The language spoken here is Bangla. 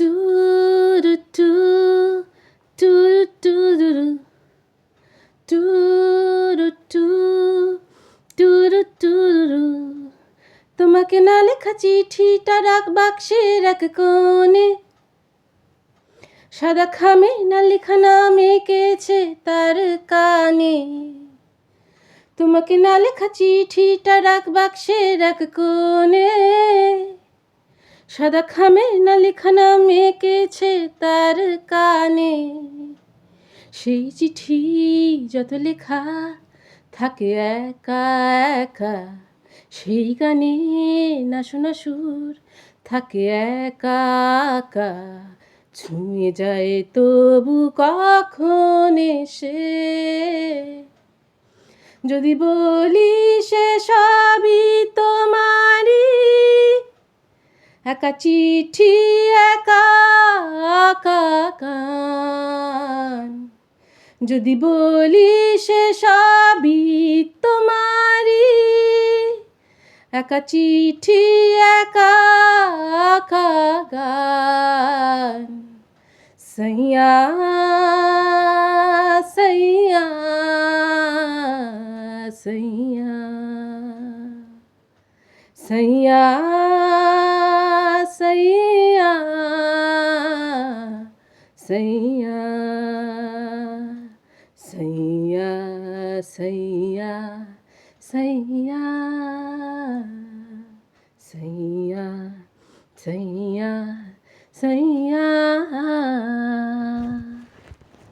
টুরু টু টুরু টুরু টুরু টু টুরু টুরু। তোমাকে না লেখা চিঠিটা রাখ বাক্সের এক কোণে, সাদা খামে না লেখা নাম এঁকেছে তার কানে। তোমাকে না লেখা চিঠিটা রাখ বাক্সের এক কোণে, সাদা খামে না লেখা নাম এঁকেছে তার কানে। সেই চিঠি যত লেখা থাকে একা একা, সেই গানে না শোনা সুর থাকে একা একা। ছুঁয়ে যায় তবু কখন এসে, যদি বলি সে সবই তোমারই, একা চিঠি একা একা গান। যদি বলি সে সবই তোমারই, একা চিঠি একা একা গান। সैया सैया सैया सैया सैया सैया सैया सैया सैया सैया सैया सैया।